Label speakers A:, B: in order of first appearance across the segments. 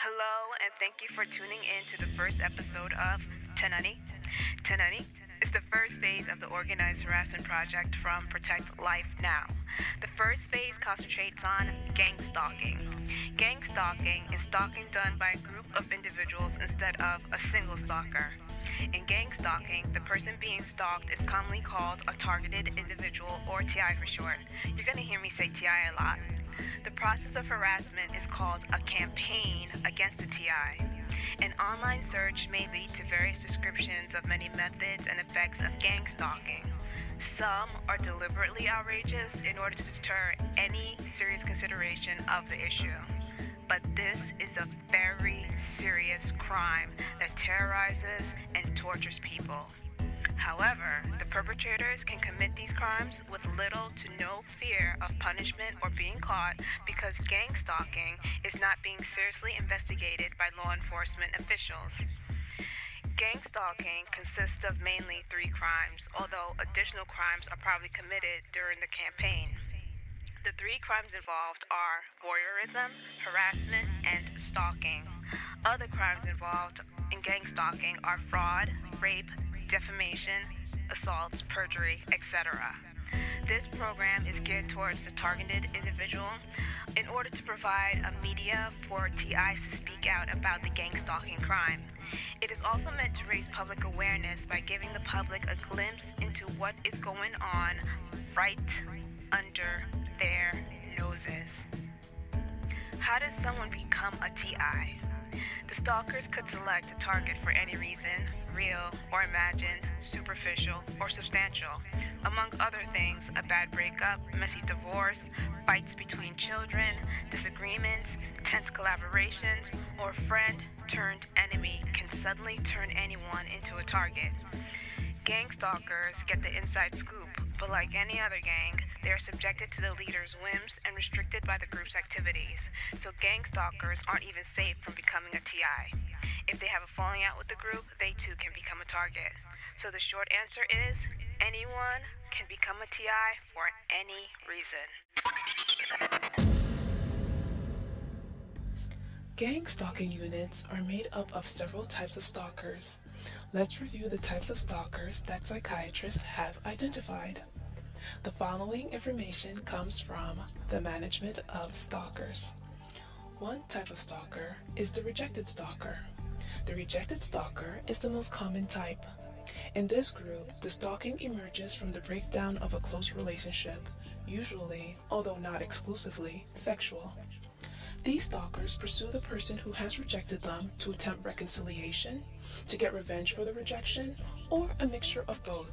A: Hello, and thank you for tuning in to the first episode of Tenani. Tenani is the first phase of the organized harassment project from ProtectLifeNow. The first phase concentrates on gang stalking. Gang stalking is stalking done by a group of individuals instead of a single stalker. In gang stalking, the person being stalked is commonly called a targeted individual, or TI for short. You're going to hear me say TI a lot. The process of harassment is called a campaign against the TI. An online search may lead to various descriptions of many methods and effects of gang stalking. Some are deliberately outrageous in order to deter any serious consideration of the issue. But this is a very serious crime that terrorizes and tortures people. However, the perpetrators can commit these crimes with little to no fear of punishment or being caught because gang stalking is not being seriously investigated by law enforcement officials. Gang stalking consists of mainly 3 crimes, although additional crimes are probably committed during the campaign. The 3 crimes involved are voyeurism, harassment, and stalking. Other crimes involved in gang stalking are fraud, rape, defamation, assaults, perjury, etc. This program is geared towards the targeted individual in order to provide a media for TIs to speak out about the gang stalking crime. It is also meant to raise public awareness by giving the public a glimpse into what is going on right under their noses. How does someone become a TI? The stalkers could select a target for any reason, real or imagined, superficial or substantial. Among other things, a bad breakup, messy divorce, fights between children, disagreements, tense collaborations, or friend-turned-enemy can suddenly turn anyone into a target. Gang stalkers get the inside scoop, but like any other gang, they are subjected to the leader's whims and restricted by the group's activities. So gang stalkers aren't even safe from becoming a TI. If they have a falling out with the group, they too can become a target. So the short answer is, anyone can become a TI for any reason.
B: Gang stalking units are made up of several types of stalkers. Let's review the types of stalkers that psychiatrists have identified. The following information comes from the management of stalkers. One type of stalker is the rejected stalker. The rejected stalker is the most common type. In this group, the stalking emerges from the breakdown of a close relationship, usually, although not exclusively, sexual. These stalkers pursue the person who has rejected them to attempt reconciliation, to get revenge for the rejection, or a mixture of both.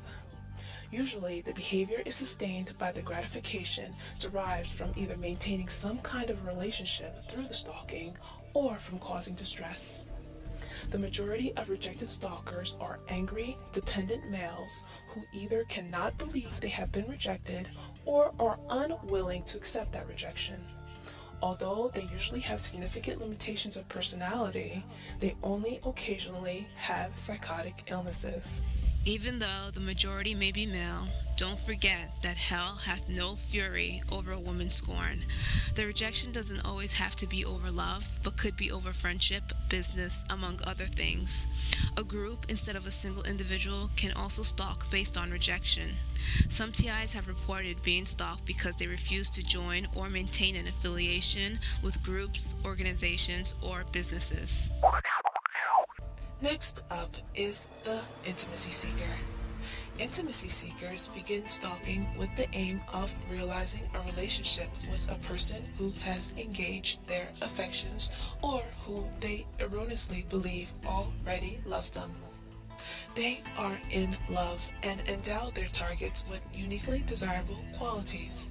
B: Usually, the behavior is sustained by the gratification derived from either maintaining some kind of relationship through the stalking or from causing distress. The majority of rejected stalkers are angry, dependent males who either cannot believe they have been rejected or are unwilling to accept that rejection. Although they usually have significant limitations of personality, they only occasionally have psychotic illnesses.
C: Even though the majority may be male, don't forget that hell hath no fury over a woman's scorn. The rejection doesn't always have to be over love, but could be over friendship, business, among other things. A group, instead of a single individual, can also stalk based on rejection. Some TIs have reported being stalked because they refuse to join or maintain an affiliation with groups, organizations, or businesses.
B: Next up is the intimacy seeker. Intimacy seekers begin stalking with the aim of realizing a relationship with a person who has engaged their affections or who they erroneously believe already loves them. They are in love and endow their targets with uniquely desirable qualities.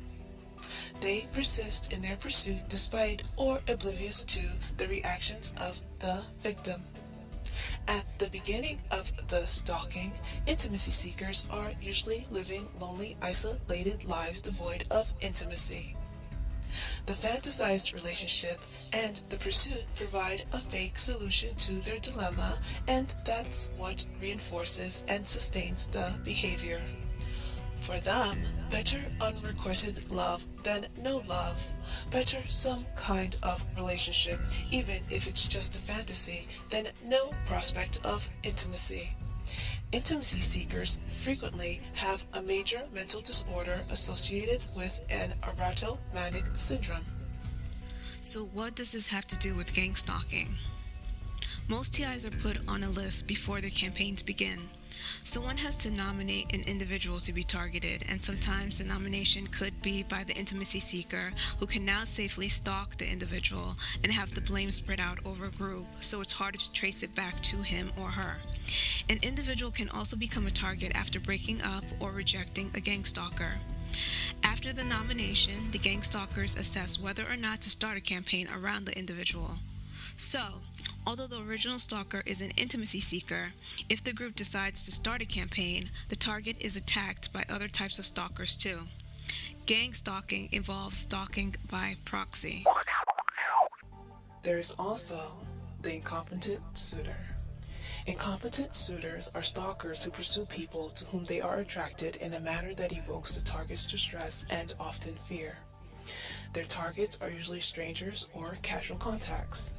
B: They persist in their pursuit despite or oblivious to the reactions of the victim. At the beginning of the stalking, intimacy seekers are usually living lonely, isolated lives devoid of intimacy. The fantasized relationship and the pursuit provide a fake solution to their dilemma, and that's what reinforces and sustains the behavior. For them, better unrequited love than no love. Better some kind of relationship, even if it's just a fantasy, than no prospect of intimacy. Intimacy seekers frequently have a major mental disorder associated with an erotomanic syndrome.
C: So, what does this have to do with gang stalking? Most TIs are put on a list before the campaigns begin. Someone has to nominate an individual to be targeted, and sometimes the nomination could be by the intimacy seeker, who can now safely stalk the individual and have the blame spread out over a group, so it's harder to trace it back to him or her. An individual can also become a target after breaking up or rejecting a gang stalker. After the nomination, the gang stalkers assess whether or not to start a campaign around the individual. So, although the original stalker is an intimacy seeker, if the group decides to start a campaign, the target is attacked by other types of stalkers too. Gang stalking involves stalking by proxy.
B: There is also the incompetent suitor. Incompetent suitors are stalkers who pursue people to whom they are attracted in a manner that evokes the target's distress and often fear. Their targets are usually strangers or casual contacts.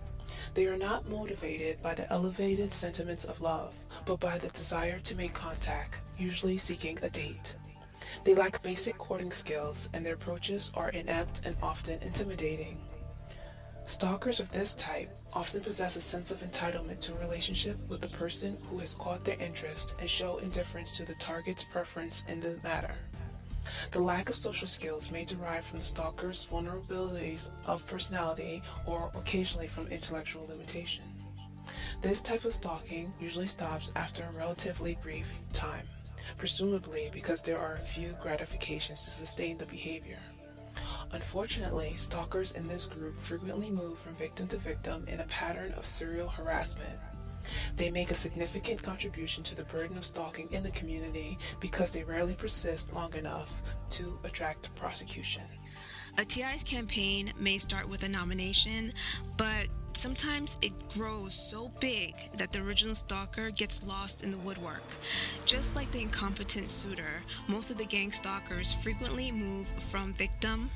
B: They are not motivated by the elevated sentiments of love, but by the desire to make contact, usually seeking a date. They lack basic courting skills, and their approaches are inept and often intimidating. Stalkers of this type often possess a sense of entitlement to a relationship with the person who has caught their interest and show indifference to the target's preference in the matter. The lack of social skills may derive from the stalker's vulnerabilities of personality or occasionally from intellectual limitation. This type of stalking usually stops after a relatively brief time, presumably because there are few gratifications to sustain the behavior. Unfortunately, stalkers in this group frequently move from victim to victim in a pattern of serial harassment. They make a significant contribution to the burden of stalking in the community because they rarely persist long enough to attract prosecution.
C: A TI's campaign may start with a nomination, but sometimes it grows so big that the original stalker gets lost in the woodwork. Just like the incompetent suitor, most of the gang stalkers frequently move from victim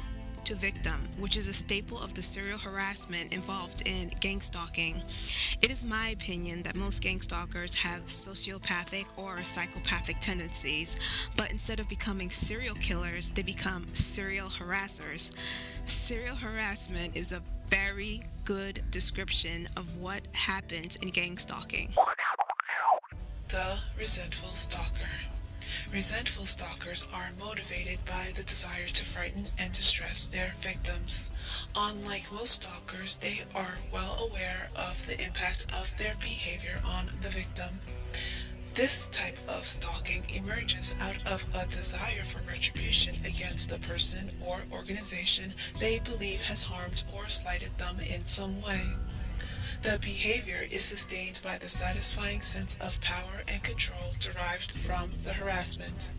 C: to victim, which is a staple of the serial harassment involved in gang stalking. It is my opinion that most gang stalkers have sociopathic or psychopathic tendencies, but instead of becoming serial killers, they become serial harassers. Serial harassment is a very good description of what happens in gang stalking.
B: The resentful stalker. Resentful stalkers are motivated by the desire to frighten and distress their victims. Unlike most stalkers, they are well aware of the impact of their behavior on the victim. This type of stalking emerges out of a desire for retribution against the person or organization they believe has harmed or slighted them in some way. The behavior is sustained by the satisfying sense of power and control derived from the harassment.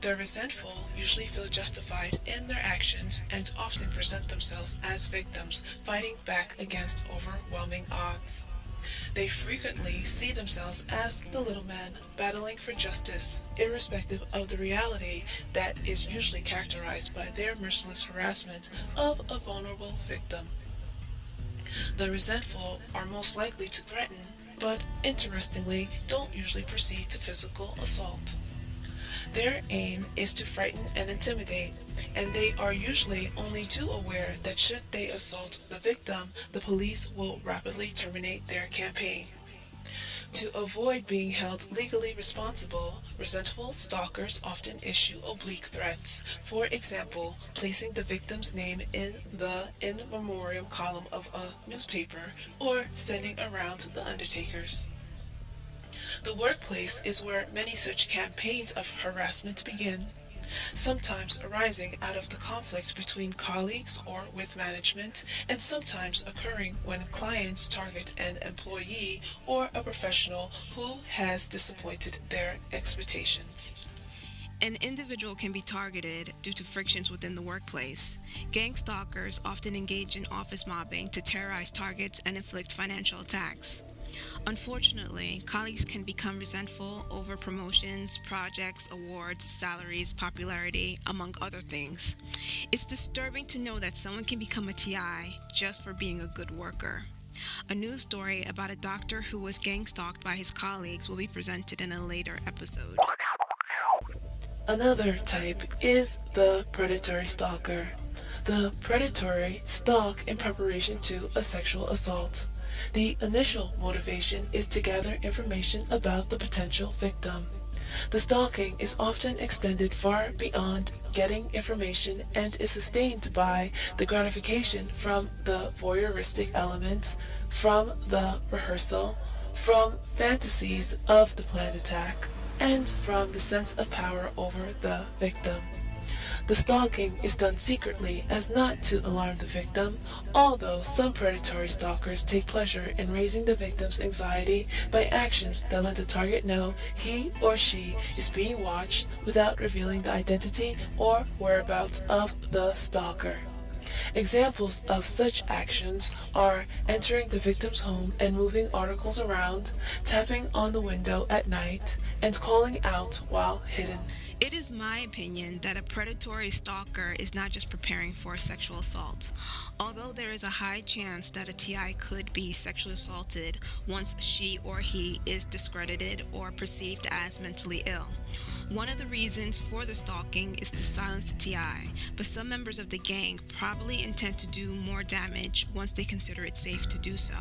B: The resentful usually feel justified in their actions and often present themselves as victims fighting back against overwhelming odds. They frequently see themselves as the little men battling for justice, irrespective of the reality that is usually characterized by their merciless harassment of a vulnerable victim. The resentful are most likely to threaten, but interestingly don't usually proceed to physical assault. Their aim is to frighten and intimidate, and they are usually only too aware that should they assault the victim, the police will rapidly terminate their campaign. To avoid being held legally responsible, resentful stalkers often issue oblique threats. For example, placing the victim's name in the in memoriam column of a newspaper or sending around the undertakers. The workplace is where many such campaigns of harassment begin, sometimes arising out of the conflict between colleagues or with management, and sometimes occurring when clients target an employee or a professional who has disappointed their expectations.
C: An individual can be targeted due to frictions within the workplace. Gang stalkers often engage in office mobbing to terrorize targets and inflict financial attacks. Unfortunately, colleagues can become resentful over promotions, projects, awards, salaries, popularity, among other things. It's disturbing to know that someone can become a TI just for being a good worker. A news story about a doctor who was gang stalked by his colleagues will be presented in a later episode.
B: Another type is the predatory stalker. The predatory stalk in preparation to a sexual assault. The initial motivation is to gather information about the potential victim. The stalking is often extended far beyond getting information and is sustained by the gratification from the voyeuristic elements, from the rehearsal, from fantasies of the planned attack, and from the sense of power over the victim. The stalking is done secretly as not to alarm the victim, although some predatory stalkers take pleasure in raising the victim's anxiety by actions that let the target know he or she is being watched without revealing the identity or whereabouts of the stalker. Examples of such actions are entering the victim's home and moving articles around, tapping on the window at night, and calling out while hidden.
C: It is my opinion that a predatory stalker is not just preparing for a sexual assault. Although there is a high chance that a TI could be sexually assaulted once she or he is discredited or perceived as mentally ill. One of the reasons for the stalking is to silence the TI, but some members of the gang probably intend to do more damage once they consider it safe to do so.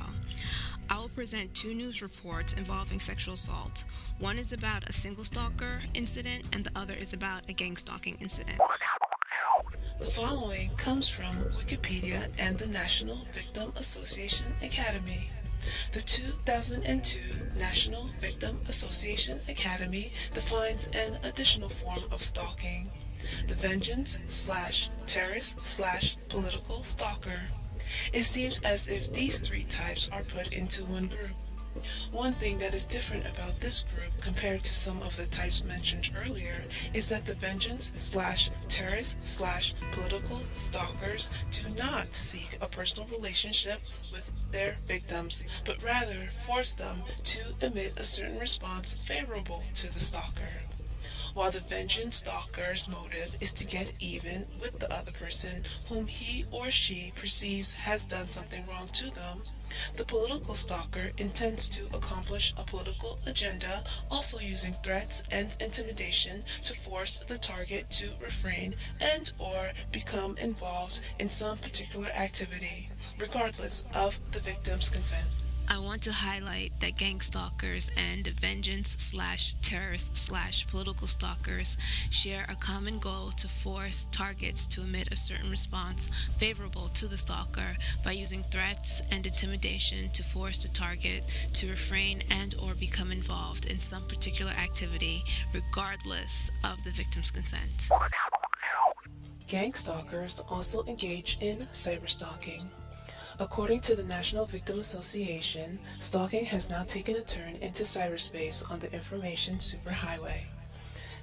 C: I will present two news reports involving sexual assault. One is about a single stalker incident and the other is about a gang stalking incident.
B: The following comes from Wikipedia and the National Victim Association Academy. The 2002 National Victim Association Academy defines an additional form of stalking: the vengeance/terrorist/political stalker. It seems as if these three types are put into one group. One thing that is different about this group compared to some of the types mentioned earlier is that the vengeance/terrorist/political stalkers do not seek a personal relationship with their victims, but rather force them to emit a certain response favorable to the stalker. While the vengeance stalker's motive is to get even with the other person whom he or she perceives has done something wrong to them, the political stalker intends to accomplish a political agenda, also using threats and intimidation to force the target to refrain and or become involved in some particular activity, regardless of the victim's consent.
C: I want to highlight that gang stalkers and vengeance/terrorist/political stalkers share a common goal to force targets to emit a certain response favorable to the stalker by using threats and intimidation to force the target to refrain and or become involved in some particular activity regardless of the victim's consent.
B: Gang stalkers also engage in cyberstalking. According to the National Victim Association, stalking has now taken a turn into cyberspace on the information superhighway.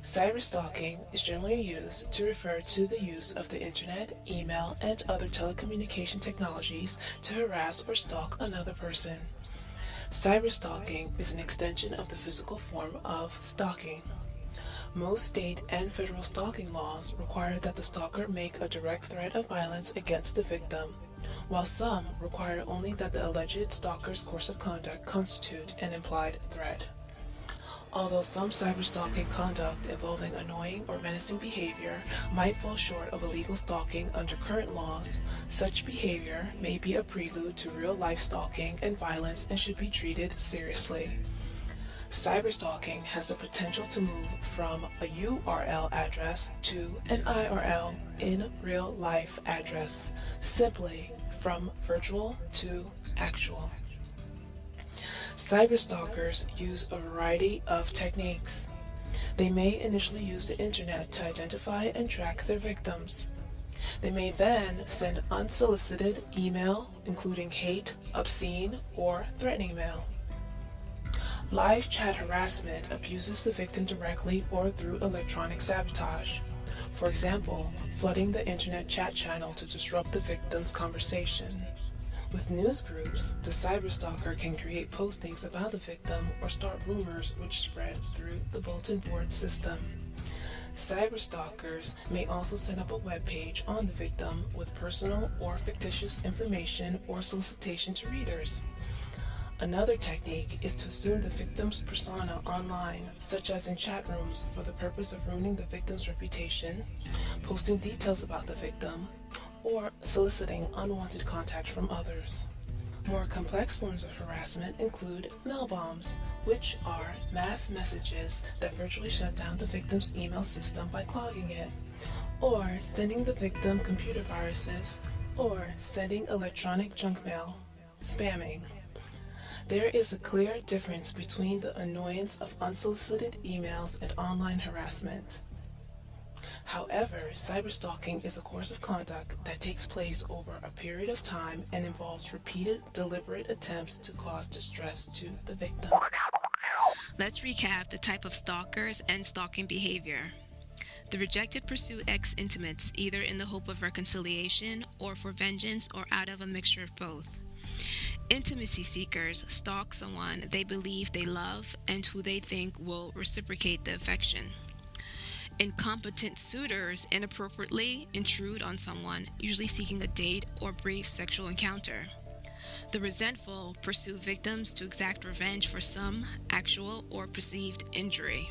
B: Cyberstalking is generally used to refer to the use of the internet, email, and other telecommunication technologies to harass or stalk another person. Cyberstalking is an extension of the physical form of stalking. Most state and federal stalking laws require that the stalker make a direct threat of violence against the victim, while some require only that the alleged stalker's course of conduct constitute an implied threat. Although some cyberstalking conduct involving annoying or menacing behavior might fall short of illegal stalking under current laws, such behavior may be a prelude to real-life stalking and violence and should be treated seriously. Cyberstalking has the potential to move from a URL address to an IRL in real-life address, simply from virtual to actual. Cyberstalkers use a variety of techniques. They may initially use the internet to identify and track their victims. They may then send unsolicited email, including hate, obscene, or threatening mail. Live chat harassment abuses the victim directly or through electronic sabotage. For example, flooding the internet chat channel to disrupt the victim's conversation. With news groups, the cyberstalker can create postings about the victim or start rumors which spread through the bulletin board system. Cyberstalkers may also set up a web page on the victim with personal or fictitious information or solicitation to readers. Another technique is to assume the victim's persona online, such as in chat rooms, for the purpose of ruining the victim's reputation, posting details about the victim, or soliciting unwanted contact from others. More complex forms of harassment include mail bombs, which are mass messages that virtually shut down the victim's email system by clogging it, or sending the victim computer viruses, or sending electronic junk mail, spamming. There is a clear difference between the annoyance of unsolicited emails and online harassment. However, cyberstalking is a course of conduct that takes place over a period of time and involves repeated, deliberate attempts to cause distress to the victim.
C: Let's recap the type of stalkers and stalking behavior. The rejected pursue ex-intimates either in the hope of reconciliation or for vengeance or out of a mixture of both. Intimacy seekers stalk someone they believe they love and who they think will reciprocate the affection. Incompetent suitors inappropriately intrude on someone, usually seeking a date or brief sexual encounter. The resentful pursue victims to exact revenge for some actual or perceived injury.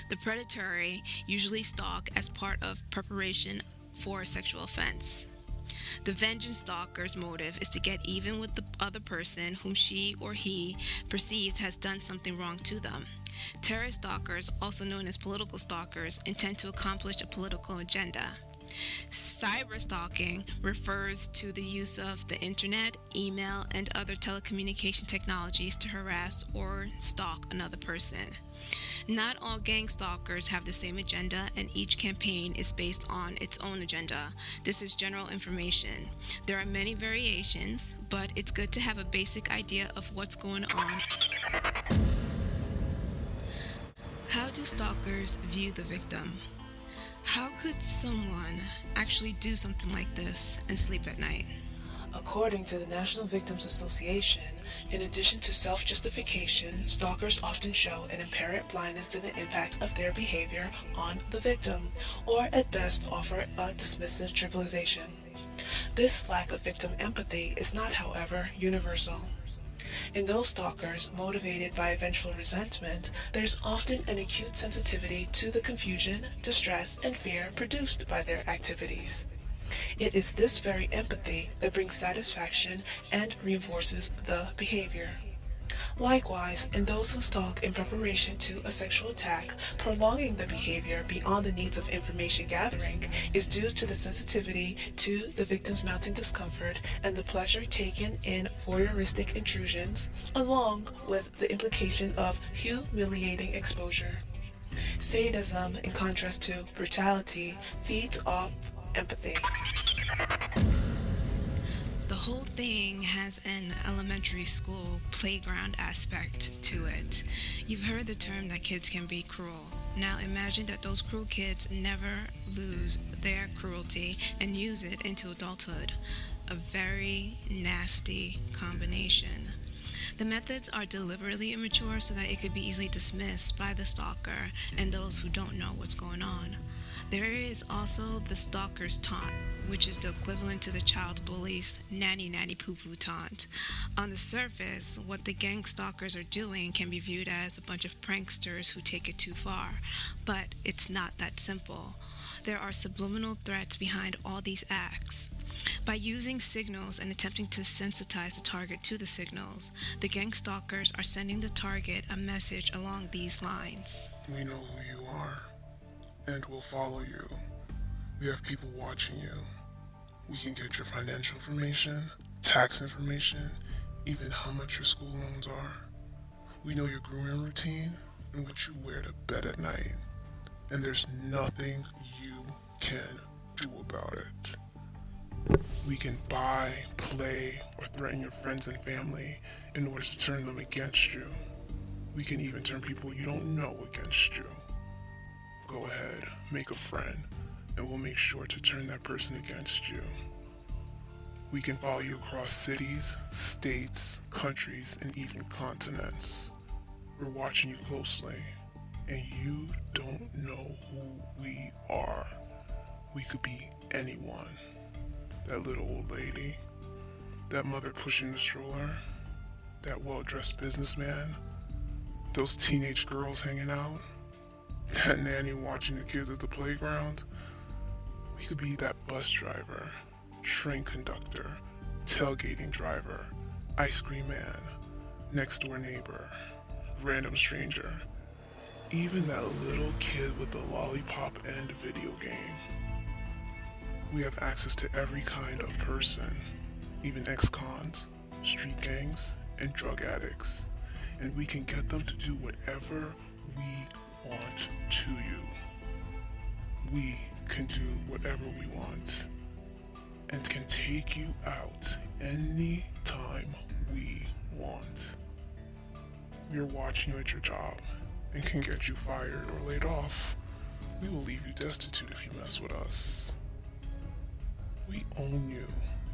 C: The predatory usually stalk as part of preparation for a sexual offense. The vengeance stalker's motive is to get even with the other person whom she or he perceives has done something wrong to them. Terror stalkers, also known as political stalkers, intend to accomplish a political agenda. Cyberstalking refers to the use of the internet, email, and other telecommunication technologies to harass or stalk another person. Not all gang stalkers have the same agenda, and each campaign is based on its own agenda. This is general information. There are many variations, but it's good to have a basic idea of what's going on. How do stalkers view the victim? How could someone actually do something like this and sleep at night?
B: According to the National Victims Association, in addition to self-justification, stalkers often show an apparent blindness to the impact of their behavior on the victim, or at best offer a dismissive trivialization. This lack of victim empathy is not, however, universal. In those stalkers motivated by vengeful resentment, there's often an acute sensitivity to the confusion, distress, and fear produced by their activities. It is this very empathy that brings satisfaction and reinforces the behavior. Likewise, in those who stalk in preparation to a sexual attack, prolonging the behavior beyond the needs of information gathering is due to the sensitivity to the victim's mounting discomfort and the pleasure taken in voyeuristic intrusions, along with the implication of humiliating exposure. Sadism, in contrast to brutality, feeds off empathy.
C: The whole thing has an elementary school playground aspect to it. You've heard the term that kids can be cruel. Now imagine that those cruel kids never lose their cruelty and use it into adulthood. A very nasty combination. The methods are deliberately immature so that it could be easily dismissed by the stalker and those who don't know what's going on. There is also the stalker's taunt, which is the equivalent to the child bully's nanny poo poo taunt. On the surface, what the gang stalkers are doing can be viewed as a bunch of pranksters who take it too far, but it's not that simple. There are subliminal threats behind all these acts. By using signals and attempting to sensitize the target to the signals, the gang stalkers are sending the target a message along these lines.
D: We know who you are, and we'll follow you. We have people watching you. We can get your financial information, tax information, even how much your school loans are. We know your grooming routine and what you wear to bed at night. And there's nothing you can do about it. We can buy, play, or threaten your friends and family in order to turn them against you. We can even turn people you don't know against you. Go ahead, make a friend, and we'll make sure to turn that person against you. We can follow you across cities, states, countries, and even continents. We're watching you closely, and you don't know who we are. We could be anyone. That little old lady, that mother pushing the stroller, that well-dressed businessman, those teenage girls hanging out, that nanny watching the kids at the playground. We could be that bus driver, train conductor, tailgating driver, ice cream man, next door neighbor, random stranger, even that little kid with the lollipop and video game. We have access to every kind of person, even ex-cons, street gangs, and drug addicts, and we can get them to do whatever we want to you. We can do whatever we want and can take you out anytime we want. We're watching you at your job and can get you fired or laid off. We will leave you destitute if you mess with us. We own you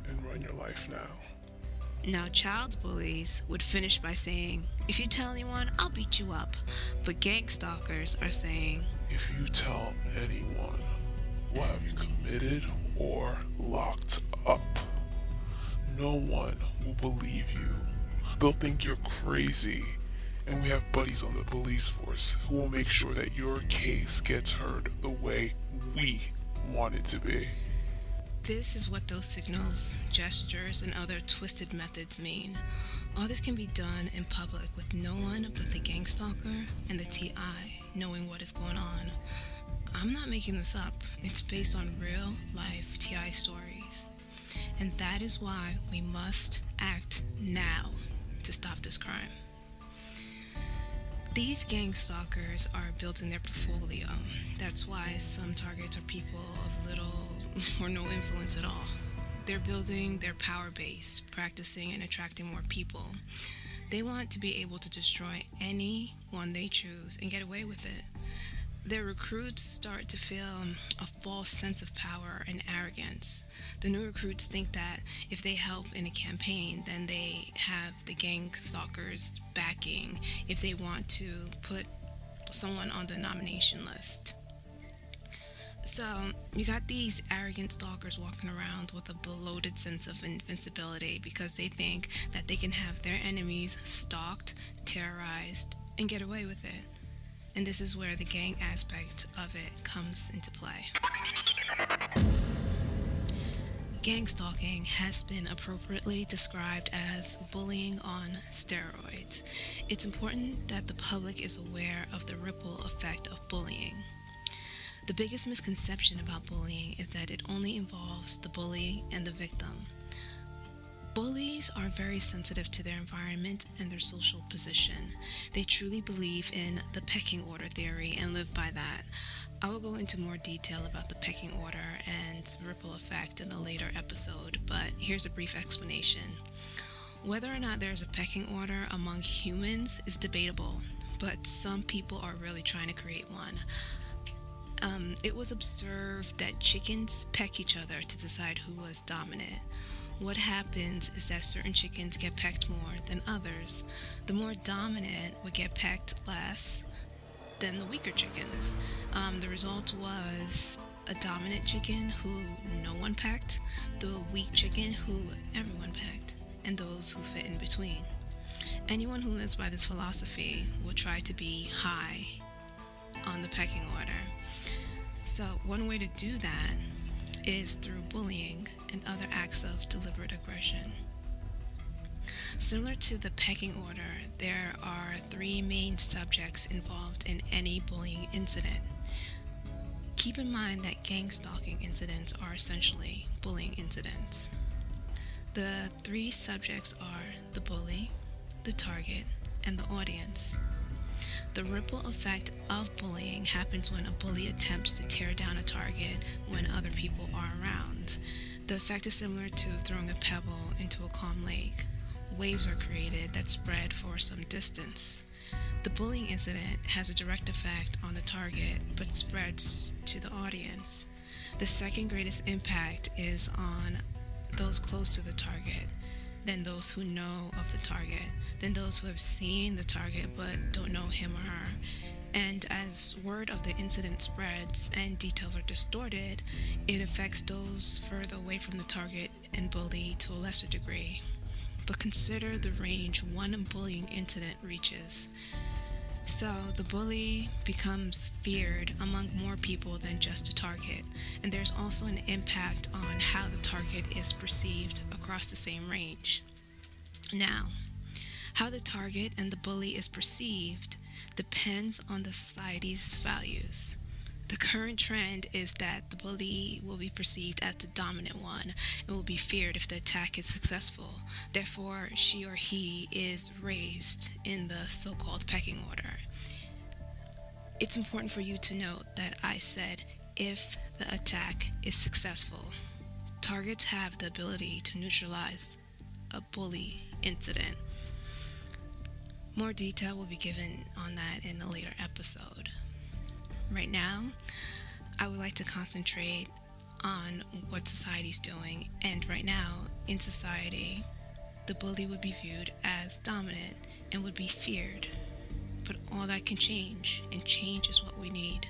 D: and run your life now.
C: Now, child bullies would finish by saying, if you tell anyone, I'll beat you up. But gang stalkers are saying,
D: if you tell anyone, we'll have you committed or locked up. No one will believe you. They'll think you're crazy. And we have buddies on the police force who will make sure that your case gets heard the way we want it to be.
C: this is what those signals, gestures, and other twisted methods mean. All this can be done in public with no one but the gang stalker and the TI knowing what is going on. I'm not making this up. It's based on real life TI stories. And that is why we must act now to stop this crime. These gang stalkers are building their portfolio. That's why some targets are people of little or no influence at all. They're building their power base, practicing and attracting more people. They want to be able to destroy anyone they choose and get away with it. Their recruits start to feel a false sense of power and arrogance. The new recruits think that if they help in a campaign, then they have the gang stalkers backing if they want to put someone on the nomination list. So, you got these arrogant stalkers walking around with a bloated sense of invincibility because they think that they can have their enemies stalked, terrorized, and get away with it. And this is where the gang aspect of it comes into play. Gang stalking has been appropriately described as bullying on steroids. It's important that the public is aware of the ripple effect of bullying. The biggest misconception about bullying is that it only involves the bully and the victim. Bullies are very sensitive to their environment and their social position. They truly believe in the pecking order theory and live by that. I will go into more detail about the pecking order and ripple effect in a later episode, but here's a brief explanation. Whether or not there's a pecking order among humans is debatable, but some people are really trying to create one. It was observed that chickens peck each other to decide who was dominant. What happens is that certain chickens get pecked more than others. The more dominant would get pecked less than the weaker chickens. The result was a dominant chicken who no one pecked, the weak chicken who everyone pecked, and those who fit in between. Anyone who lives by this philosophy will try to be high on the pecking order. So one way to do that is through bullying and other acts of deliberate aggression. Similar to the pecking order, there are three main subjects involved in any bullying incident. Keep in mind that gang stalking incidents are essentially bullying incidents. The three subjects are the bully, the target, and the audience. The ripple effect of bullying happens when a bully attempts to tear down a target when other people are around. The effect is similar to throwing a pebble into a calm lake. Waves are created that spread for some distance. The bullying incident has a direct effect on the target but spreads to the audience. The second greatest impact is on those close to the target, then those who know of the target, then those who have seen the target but don't know him or her. And as word of the incident spreads and details are distorted, it affects those further away from the target and bully to a lesser degree. But consider the range one bullying incident reaches. So the bully becomes feared among more people than just a target, and there's also an impact on how the target is perceived across the same range. Now, how the target and the bully is perceived depends on the society's values. The current trend is that the bully will be perceived as the dominant one and will be feared if the attack is successful. Therefore, she or he is raised in the so-called pecking order. It's important for you to note that I said if the attack is successful. Targets have the ability to neutralize a bully incident. More detail will be given on that in a later episode. Right now, I would like to concentrate on what society's doing, and right now, in society, the bully would be viewed as dominant and would be feared. But all that can change, and change is what we need.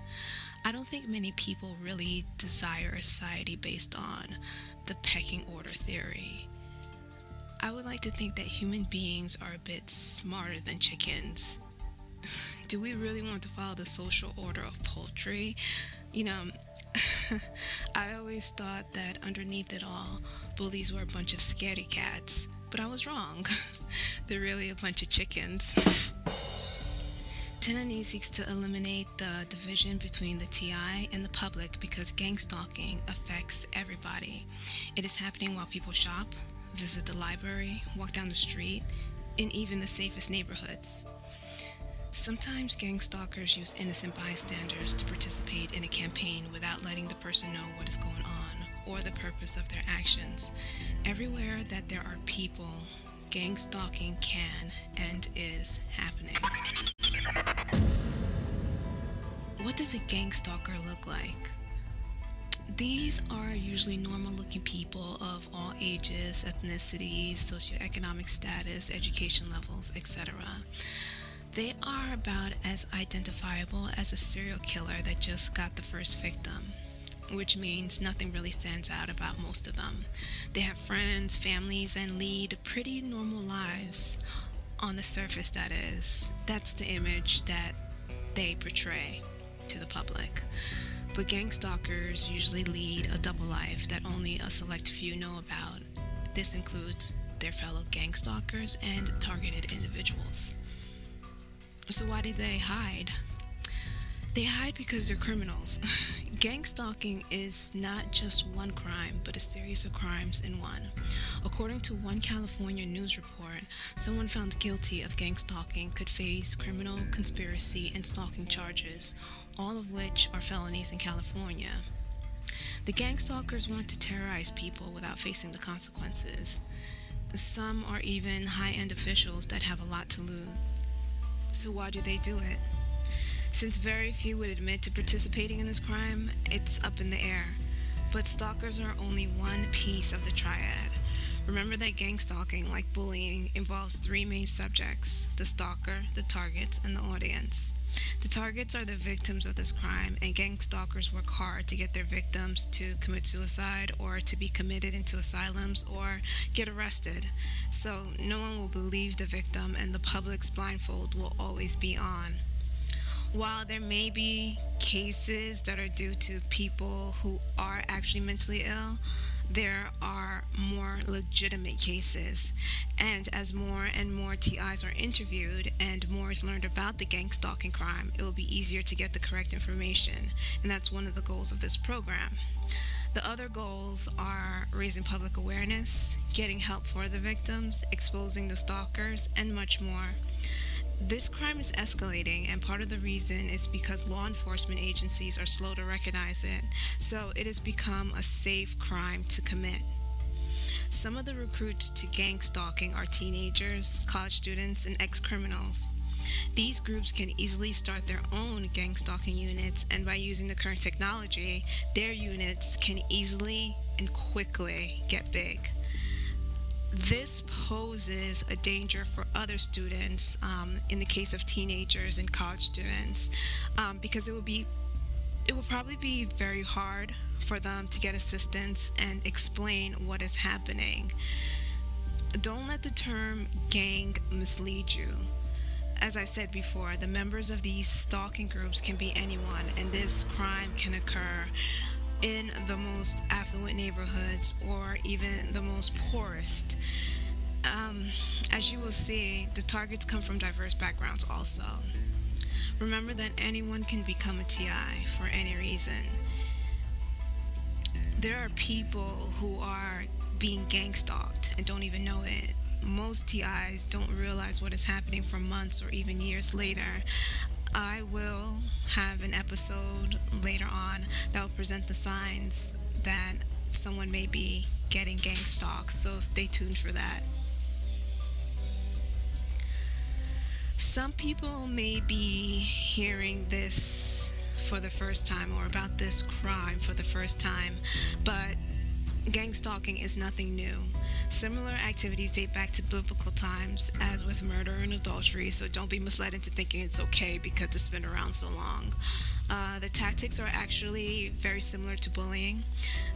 C: I don't think many people really desire a society based on the pecking order theory. I would like to think that human beings are a bit smarter than chickens. Do we really want to follow the social order of poultry? I always thought that underneath it all, bullies were a bunch of scaredy cats, but I was wrong. They're really a bunch of chickens. Tenani seeks to eliminate the division between the TI and the public because gang stalking affects everybody. It is happening while people shop, visit the library, walk down the street, in even the safest neighborhoods. Sometimes gang stalkers use innocent bystanders to participate in a campaign without letting the person know what is going on or the purpose of their actions. Everywhere that there are people, gang stalking can and is happening. What does a gang stalker look like? These are usually normal-looking people of all ages, ethnicities, socioeconomic status, education levels, etc. They are about as identifiable as a serial killer that just got the first victim, which means nothing really stands out about most of them. They have friends, families, and lead pretty normal lives. On the surface, that is. That's the image that they portray to the public. But gang stalkers usually lead a double life that only a select few know about. This includes their fellow gang stalkers and targeted individuals. So why do they hide? They hide because they're criminals. Gang stalking is not just one crime, but a series of crimes in one. According to one California news report, someone found guilty of gang stalking could face criminal, conspiracy, and stalking charges, all of which are felonies in California. The gang stalkers want to terrorize people without facing the consequences. Some are even high-end officials that have a lot to lose. So why do they do it? Since very few would admit to participating in this crime, it's up in the air. But stalkers are only one piece of the triad. Remember that gang stalking, like bullying, involves three main subjects: the stalker, the targets, and the audience. The targets are the victims of this crime, and gang stalkers work hard to get their victims to commit suicide or to be committed into asylums or get arrested. So no one will believe the victim, and the public's blindfold will always be on. While there may be cases that are due to people who are actually mentally ill, there are more legitimate cases. And as more and more TIs are interviewed and more is learned about the gang stalking crime, it will be easier to get the correct information. And that's one of the goals of this program. The other goals are raising public awareness, getting help for the victims, exposing the stalkers, and much more. This crime is escalating, and part of the reason is because law enforcement agencies are slow to recognize it, so it has become a safe crime to commit. Some of the recruits to gang stalking are teenagers, college students, and ex-criminals. These groups can easily start their own gang stalking units, and by using the current technology, their units can easily and quickly get big. This poses a danger for other students, in the case of teenagers and college students, because it will probably be very hard for them to get assistance and explain what is happening. Don't let the term gang mislead you. As I've said before, the members of these stalking groups can be anyone, and this crime can occur in the most affluent neighborhoods or even the most poorest. As you will see, the targets come from diverse backgrounds also. Remember that anyone can become a TI for any reason. There are people who are being gang stalked and don't even know it. Most TIs don't realize what is happening for months or even years later. I will have an episode later on that will present the signs that someone may be getting gang stalked, so stay tuned for that. Some people may be hearing this for the first time or about this crime for the first time, but gang stalking is nothing new. Similar activities date back to biblical times, as with murder and adultery, so don't be misled into thinking it's okay because it's been around so long. The tactics are actually very similar to bullying.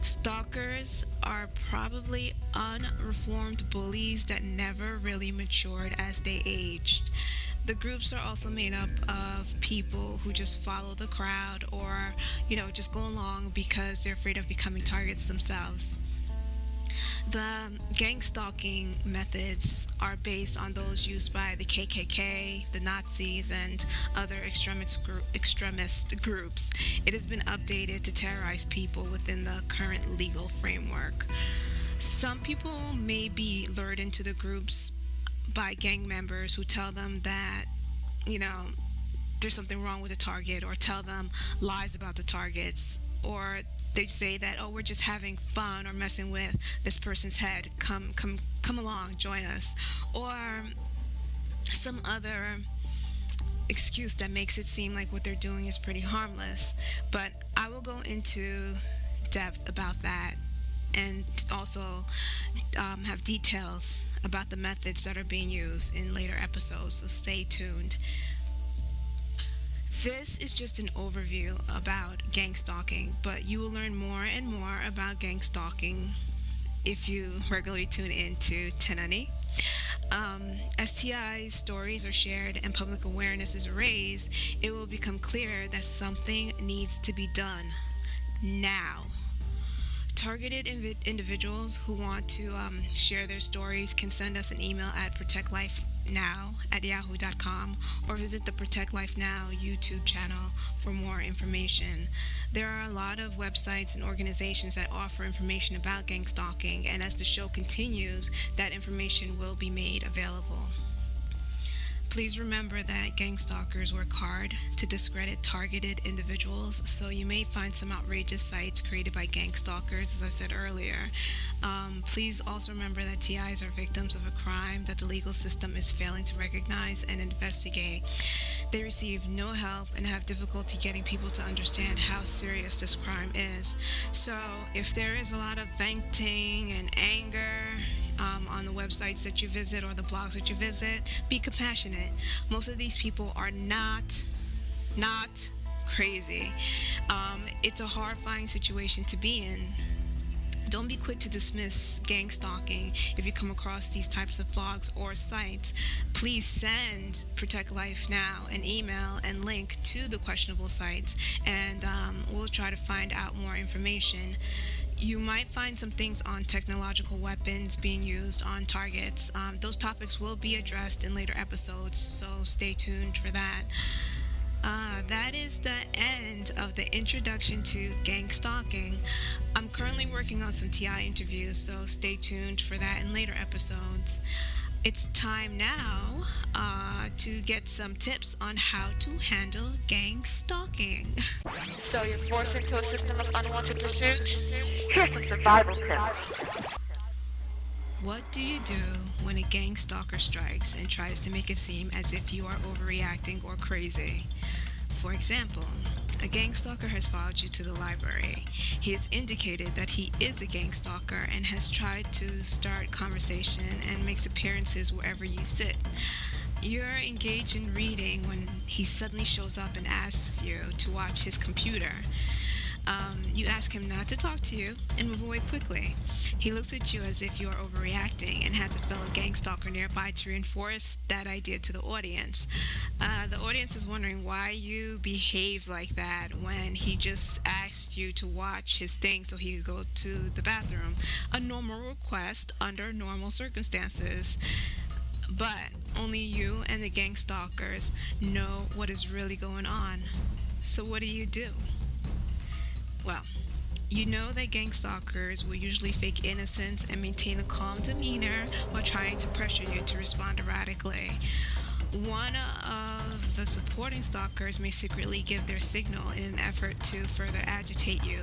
C: Stalkers are probably unreformed bullies that never really matured as they aged. The groups are also made up of people who just follow the crowd or, just go along because they're afraid of becoming targets themselves. The gang stalking methods are based on those used by the KKK, the Nazis, and other extremist groups. It has been updated to terrorize people within the current legal framework. Some people may be lured into the groups by gang members who tell them that, there's something wrong with the target, or tell them lies about the targets, or they say that, oh, we're just having fun or messing with this person's head. Come along, join us. Or some other excuse that makes it seem like what they're doing is pretty harmless. But I will go into depth about that and also have details about the methods that are being used in later episodes, so stay tuned. This is just an overview about gang stalking, but you will learn more and more about gang stalking if you regularly tune in to Tenani. As TI stories are shared and public awareness is raised, it will become clear that something needs to be done now. Targeted individuals who want to share their stories can send us an email at ProtectLifeNow@yahoo.com or visit the Protect Life Now YouTube channel for more information. There are a lot of websites and organizations that offer information about gang stalking, and as the show continues, that information will be made available. Please remember that gang stalkers work hard to discredit targeted individuals, so you may find some outrageous sites created by gang stalkers, as I said earlier. Please also remember that TIs are victims of a crime that the legal system is failing to recognize and investigate. They receive no help and have difficulty getting people to understand how serious this crime is. So if there is a lot of venting and anger on the websites that you visit or the blogs that you visit, be compassionate. Most of these people are not crazy. It's a horrifying situation to be in. Don't be quick to dismiss gang stalking if you come across these types of blogs or sites. Please send Protect Life Now an email and link to the questionable sites, and we'll try to find out more information. You might find some things on technological weapons being used on targets. Those topics will be addressed in later episodes, so stay tuned for that. That is the end of the introduction to gang stalking. I'm currently working on some TI interviews, so stay tuned for that in later episodes. It's time now to get some tips on how to handle gang stalking.
A: So you're forced into a system of unwanted pursuit? Here's some survival tips.
C: What do you do when a gang stalker strikes and tries to make it seem as if you are overreacting or crazy? For example, a gang stalker has followed you to the library. He has indicated that he is a gang stalker and has tried to start conversation and makes appearances wherever you sit. You're engaged in reading when he suddenly shows up and asks you to watch his computer. You ask him not to talk to you and move away quickly. He looks at you as if you are overreacting and has a fellow gang stalker nearby to reinforce that idea to the audience. The audience is wondering why you behave like that when he just asked you to watch his thing so he could go to the bathroom. A normal request under normal circumstances. But only you and the gang stalkers know what is really going on. So what do? Well, you know that gang stalkers will usually fake innocence and maintain a calm demeanor while trying to pressure you to respond erratically. One of the supporting stalkers may secretly give their signal in an effort to further agitate you,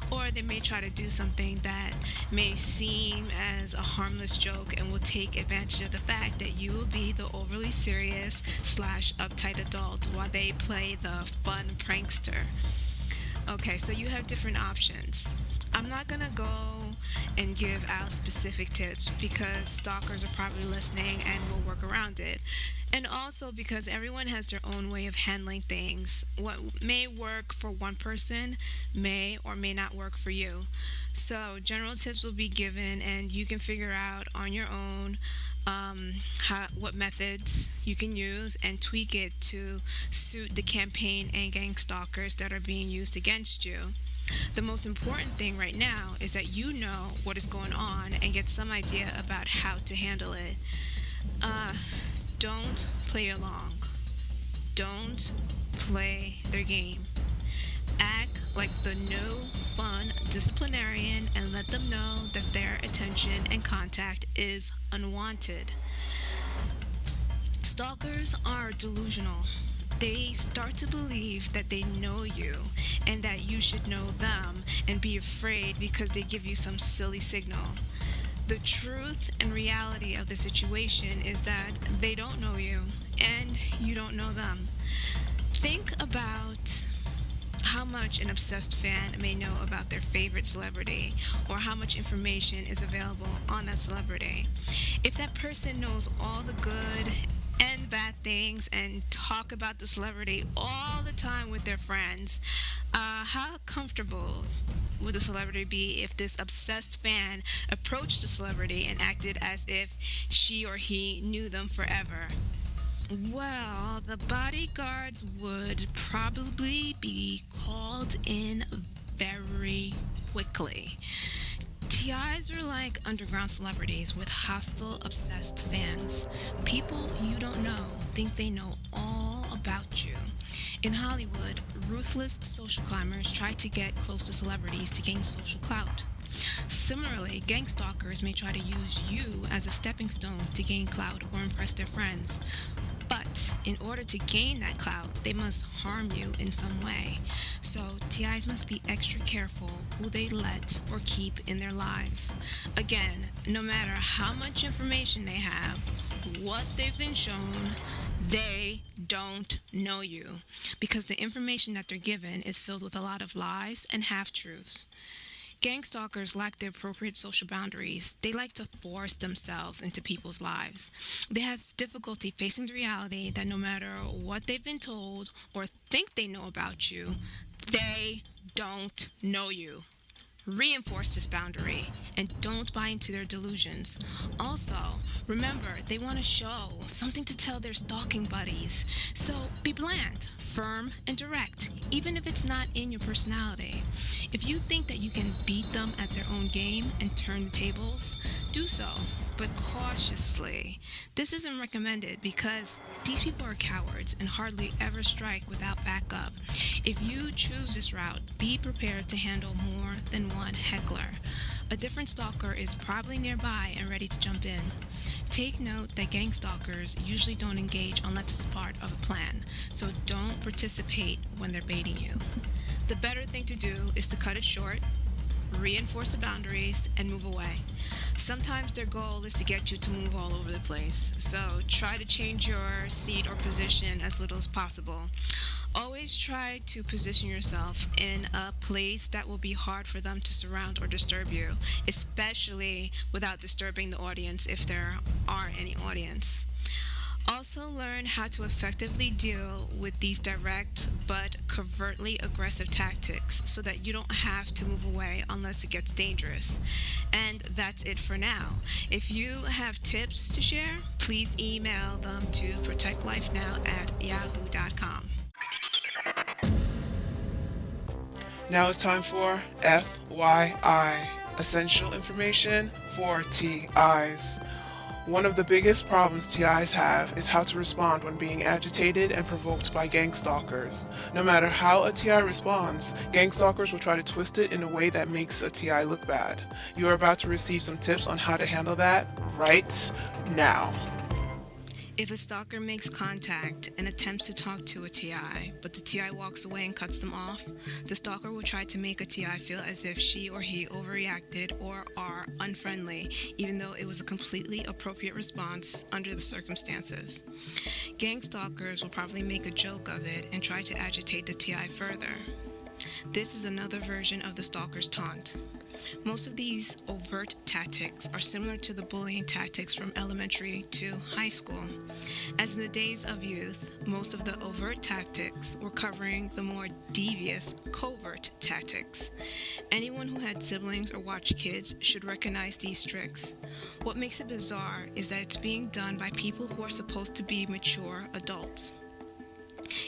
C: or they may try to do something that may seem as a harmless joke and will take advantage of the fact that you will be the overly serious / uptight adult while they play the fun prankster. Okay, so you have different options. I'm not gonna go and give out specific tips because stalkers are probably listening and will work around it. And also because everyone has their own way of handling things. What may work for one person may or may not work for you. So general tips will be given and you can figure out on your own what methods you can use and tweak it to suit the campaign and gang stalkers that are being used against you. The most important thing right now is that you know what is going on and get some idea about how to handle it. Don't play along. Don't play their game. Act like the no fun disciplinarian and let them know that their attention and contact is unwanted. Stalkers are delusional. They start to believe that they know you and that you should know them and be afraid because they give you some silly signal. The truth and reality of the situation is that they don't know you and you don't know them. Think about how much an obsessed fan may know about their favorite celebrity or how much information is available on that celebrity. If that person knows all the good and bad things and talk about the celebrity all the time with their friends, how comfortable would the celebrity be if this obsessed fan approached the celebrity and acted as if she or he knew them forever? Well, the bodyguards would probably be called in very quickly. TIs are like underground celebrities with hostile, obsessed fans. People you don't know think they know all about you. In Hollywood, ruthless social climbers try to get close to celebrities to gain social clout. Similarly, gang stalkers may try to use you as a stepping stone to gain clout or impress their friends. But in order to gain that clout, they must harm you in some way. So TIs must be extra careful who they let or keep in their lives. Again, no matter how much information they have, what they've been shown, they don't know you because the information that they're given is filled with a lot of lies and half-truths. Gang stalkers lack the appropriate social boundaries. They like to force themselves into people's lives. They have difficulty facing the reality that no matter what they've been told or think they know about you, they don't know you. Reinforce this boundary and don't buy into their delusions. Also, remember, they want to show something to tell their stalking buddies. So be bland, firm, and direct, even if it's not in your personality. If you think that you can beat them at their own game and turn the tables, do so, but cautiously. This isn't recommended because these people are cowards and hardly ever strike without backup. If you choose this route, be prepared to handle more than one heckler. A different stalker is probably nearby and ready to jump in. Take note that gang stalkers usually don't engage unless it's part of a plan, so don't participate when they're baiting you. The better thing to do is to cut it short, reinforce the boundaries, and move away. Sometimes their goal is to get you to move all over the place, so try to change your seat or position as little as possible. Always try to position yourself in a place that will be hard for them to surround or disturb you, especially without disturbing the audience if there are any audience. Also, learn how to effectively deal with these direct but covertly aggressive tactics so that you don't have to move away unless it gets dangerous. And that's it for now. If you have tips to share, please email them to ProtectLifeNow@yahoo.com.
B: Now it's time for FYI, essential information for TIs. One of the biggest problems TIs have is how to respond when being agitated and provoked by gang stalkers. No matter how a TI responds, gang stalkers will try to twist it in a way that makes a TI look bad. You are about to receive some tips on how to handle that right now.
C: If a stalker makes contact and attempts to talk to a TI, but the TI walks away and cuts them off, the stalker will try to make a TI feel as if she or he overreacted or are unfriendly, even though it was a completely appropriate response under the circumstances. Gang stalkers will probably make a joke of it and try to agitate the TI further. This is another version of the stalker's taunt. Most of these overt tactics are similar to the bullying tactics from elementary to high school. As in the days of youth, most of the overt tactics were covering the more devious covert tactics. Anyone who had siblings or watched kids should recognize these tricks. What makes it bizarre is that it's being done by people who are supposed to be mature adults.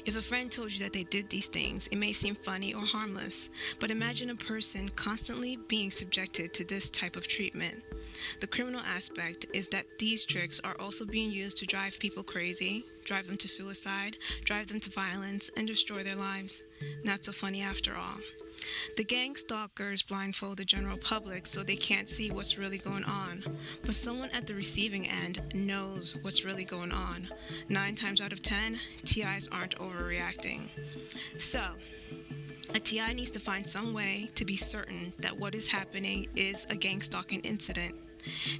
C: If a friend told you that they did these things, it may seem funny or harmless, but imagine a person constantly being subjected to this type of treatment. The criminal aspect is that these tricks are also being used to drive people crazy, drive them to suicide, drive them to violence, and destroy their lives. Not so funny after all. The gang stalkers blindfold the general public so they can't see what's really going on. But someone at the receiving end knows what's really going on. 9 times out of 10, TIs aren't overreacting. So, a TI needs to find some way to be certain that what is happening is a gang stalking incident.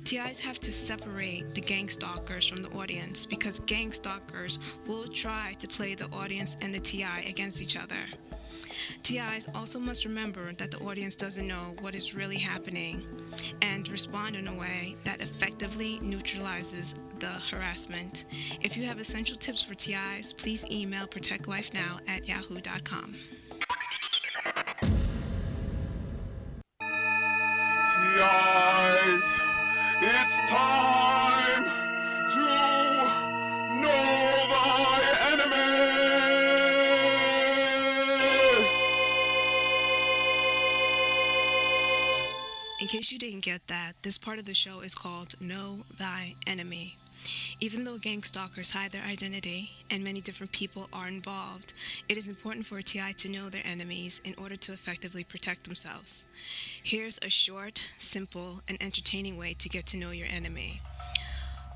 C: TIs have to separate the gang stalkers from the audience because gang stalkers will try to play the audience and the TI against each other. TIs also must remember that the audience doesn't know what is really happening and respond in a way that effectively neutralizes the harassment. If you have essential tips for TIs, please email ProtectLifeNow@yahoo.com.
D: TIs, it's time to know thy enemy!
C: In case you didn't get that, this part of the show is called Know Thy Enemy. Even though gang stalkers hide their identity and many different people are involved, it is important for a TI to know their enemies in order to effectively protect themselves. Here's a short, simple, and entertaining way to get to know your enemy.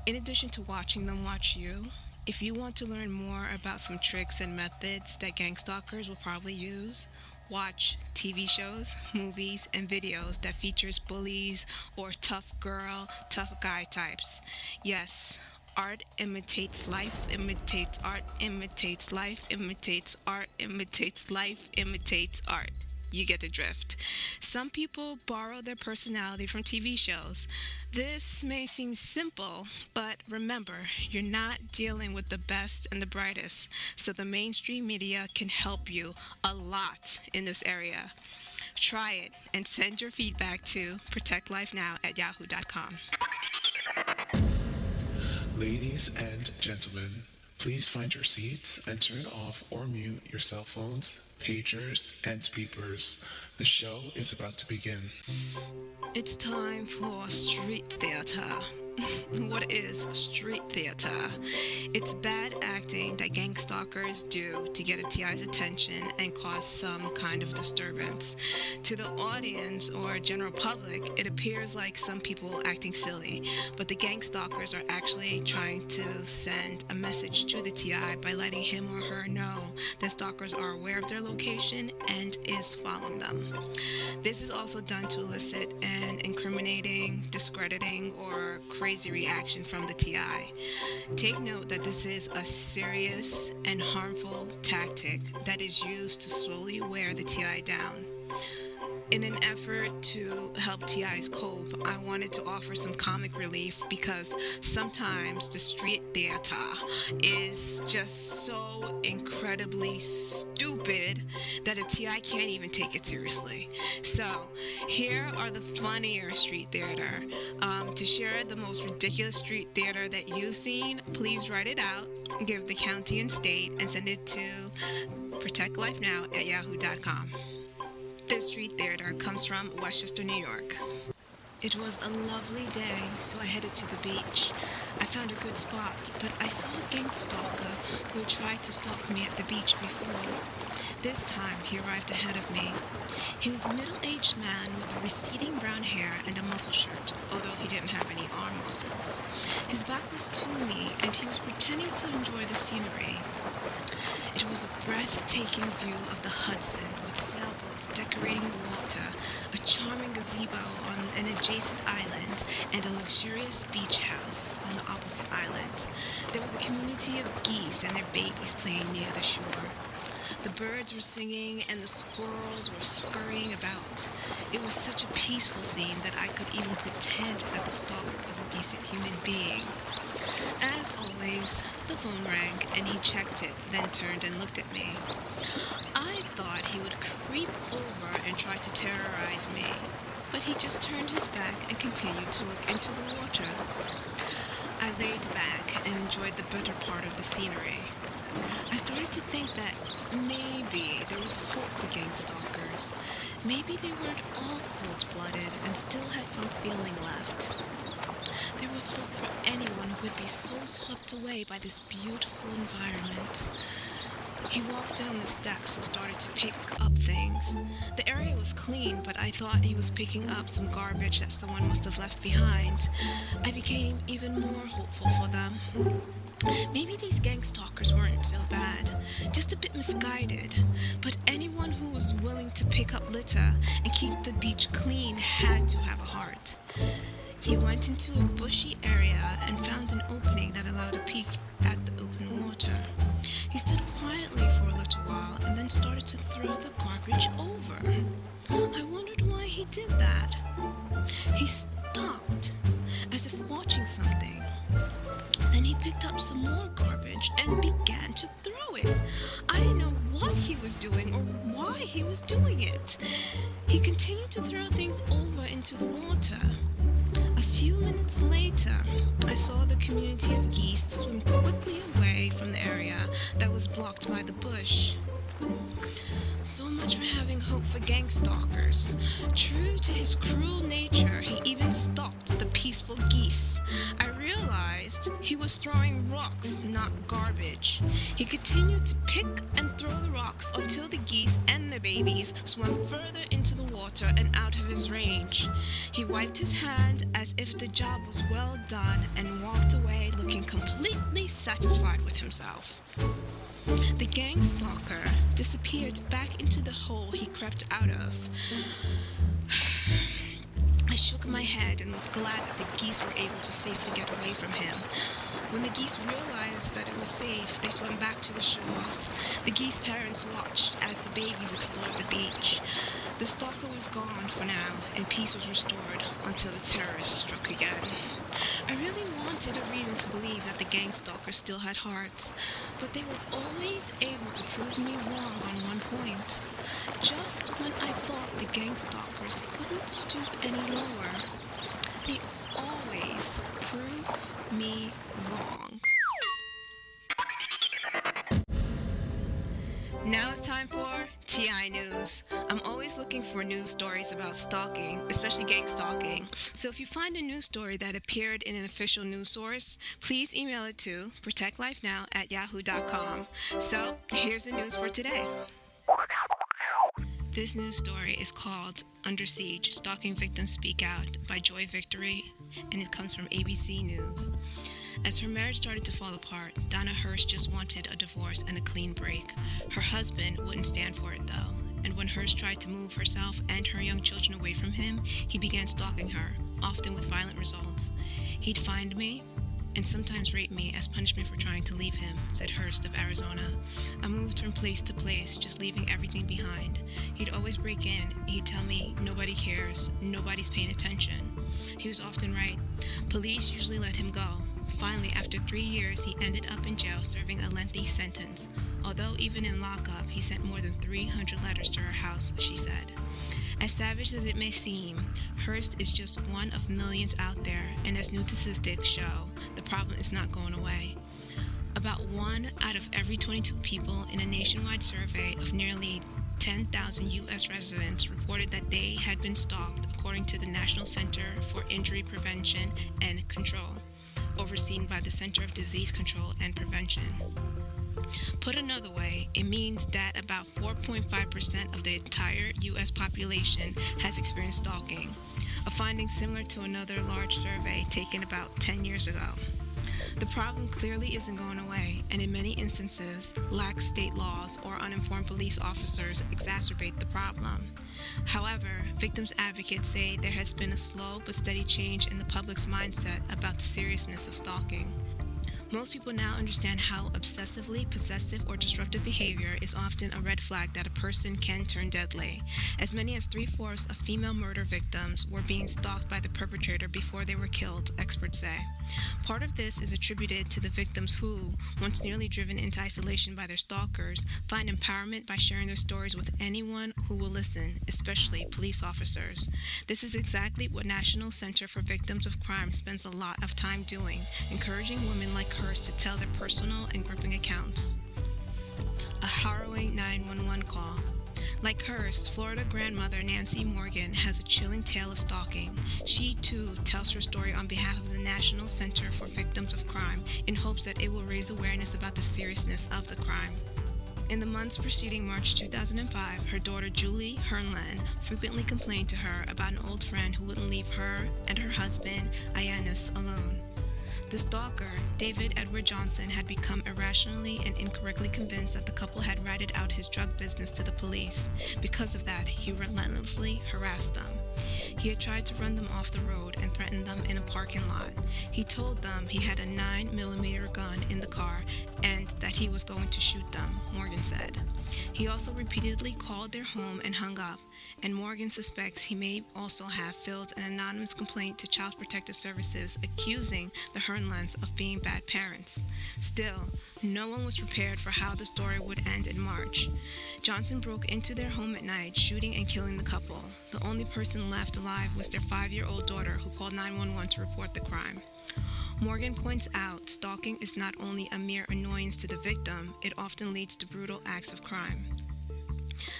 C: In addition to watching them watch you, if you want to learn more about some tricks and methods that gang stalkers will probably use, watch TV shows, movies, and videos that features bullies or tough girl, tough guy types. Yes, art imitates life, imitates art, imitates life, imitates art, imitates life, imitates art. You get the drift. Some people borrow their personality from TV shows. This may seem simple, but remember, you're not dealing with the best and the brightest, so the mainstream media can help you a lot in this area. Try it and send your feedback to ProtectLifeNow@yahoo.com.
E: Ladies and gentlemen, please find your seats and turn off or mute your cell phones, pagers, and beepers. The show is about to begin.
C: It's time for street theater. What is street theater? It's bad acting that gang stalkers stalkers do to get a TI's attention and cause some kind of disturbance? To the audience or general public, it appears like some people acting silly, but the gang stalkers are actually trying to send a message to the TI by letting him or her know that stalkers are aware of their location and is following them. This is also done to elicit an incriminating, discrediting, or crazy reaction from the TI. Take note that this is a serious and harmful tactic that is used to slowly wear the TI down. In an effort to help TIs cope, I wanted to offer some comic relief because sometimes the street theater is just so incredibly stupid that a TI can't even take it seriously. So, here are the funnier street theater. To share the most ridiculous street theater that you've seen, please write it out, give the county and state, and send it to ProtectLifeNow@yahoo.com. This street theater comes from Westchester, New York. It was a lovely day, so I headed to the beach. I found a good spot, but I saw a gang stalker who tried to stalk me at the beach before. This time, he arrived ahead of me. He was a middle-aged man with receding brown hair and a muscle shirt, although he didn't have any arm muscles. His back was to me, and he was pretending to enjoy the scenery. It was a breathtaking view of the Hudson, with sailboats decorating the water, a charming gazebo on an adjacent island, and a luxurious beach house on the opposite island. There was a community of geese and their babies playing near the shore. The birds were singing and the squirrels were scurrying about. It was such a peaceful scene that I could even pretend that the stalker was a decent human being. As always, the phone rang and he checked it, then turned and looked at me. I thought he would creep over and try to terrorize me, but he just turned his back and continued to look into the water. I laid back and enjoyed the better part of the scenery. I started to think that maybe there was hope for gang stalkers. Maybe they weren't all cold-blooded and still had some feeling left. There was hope for anyone who could be so swept away by this beautiful environment. He walked down the steps and started to pick up things. The area was clean, but I thought he was picking up some garbage that someone must have left behind. I became even more hopeful for them. Maybe these gang stalkers weren't so bad, just a bit misguided, but anyone who was willing to pick up litter and keep the beach clean had to have a heart. He went into a bushy area and found an opening that allowed a peek at the open water. He stood quietly for a little while and then started to throw the garbage over. I wondered why he did that. He stopped, as if watching something. Then he picked up some more garbage and began to throw it. I didn't know what he was doing or why he was doing it. He continued to throw things over into the water. A few minutes later, I saw the community of geese swim quickly away from the area that was blocked by the bush. So much for having hope for gang stalkers. True to his cruel nature, he even stalked the peaceful geese. I realized he was throwing rocks, not garbage. He continued to pick and throw the rocks until the geese and the babies swam further into the water and out of his range. He wiped his hand as if the job was well done and walked away looking completely satisfied with himself. The gang stalker disappeared back into the hole he crept out of. I shook my head and was glad that the geese were able to safely get away from him. When the geese realized that it was safe, they swam back to the shore. The geese parents watched as the babies explored the beach. The stalker was gone for now, and peace was restored until the terrorists struck again. I really wanted a reason to believe that the gang stalkers still had hearts, but they were always able to prove me wrong on one point. Just when I thought the gang stalkers couldn't stoop any lower, they always prove me wrong. Now it's time for TI News. I'm always looking for news stories about stalking, especially gang stalking. So if you find a news story that appeared in an official news source, please email it to ProtectLifeNow@yahoo.com. So here's the news for today. This news story is called Under Siege, Stalking Victims Speak Out by Joy Victory, and it comes from ABC News. As her marriage started to fall apart, Donna Hurst just wanted a divorce and a clean break. Her husband wouldn't stand for it though, and when Hurst tried to move herself and her young children away from him, he began stalking her, often with violent results. He'd find me and sometimes rape me as punishment for trying to leave him, said Hurst of Arizona. I moved from place to place, just leaving everything behind. He'd always break in. He'd tell me, nobody cares, nobody's paying attention. He was often right. Police usually let him go. Finally, after 3 years, he ended up in jail serving a lengthy sentence. Although even in lockup, he sent more than 300 letters to her house, she said. As savage as it may seem, Hurst is just one of millions out there, and as new statistics show, the problem is not going away. About 1 out of every 22 people in a nationwide survey of nearly 10,000 U.S. residents reported that they had been stalked, according to the National Center for Injury Prevention and Control, overseen by the Center of Disease Control and Prevention. Put another way, it means that about 4.5% of the entire U.S. population has experienced stalking, a finding similar to another large survey taken about 10 years ago. The problem clearly isn't going away, and in many instances, lax state laws or uninformed police officers exacerbate the problem. However, victims advocates say there has been a slow but steady change in the public's mindset about the seriousness of stalking. Most people now understand how obsessively possessive or disruptive behavior is often a red flag that a person can turn deadly. As many as 3/4 of female murder victims were being stalked by the perpetrator before they were killed, experts say. Part of this is attributed to the victims who, once nearly driven into isolation by their stalkers, find empowerment by sharing their stories with anyone who will listen, especially police officers. This is exactly what National Center for Victims of Crime spends a lot of time doing, encouraging women like Hurst to tell their personal and gripping accounts. A harrowing 911 call. Like Hurst, Florida grandmother Nancy Morgan has a chilling tale of stalking. She, too, tells her story on behalf of the National Center for Victims of Crime in hopes that it will raise awareness about the seriousness of the crime. In the months preceding March 2005, her daughter Julie Hernland frequently complained to her about an old friend who wouldn't leave her and her husband, Ayannis, alone. The stalker, David Edward Johnson, had become irrationally and incorrectly convinced that the couple had ratted out his drug business to the police. Because of that, he relentlessly harassed them. He had tried to run them off the road and threatened them in a parking lot. He told them he had a 9mm gun in the car and that he was going to shoot them, Morgan said. He also repeatedly called their home and hung up, and Morgan suspects he may also have filed an anonymous complaint to Child Protective Services accusing the Hernlands of being bad parents. Still, no one was prepared for how the story would end in March. Johnson broke into their home at night, shooting and killing the couple. The only person left alive was their 5-year-old daughter, who called 911 to report the crime. Morgan points out stalking is not only a mere annoyance to the victim, it often leads to brutal acts of crime.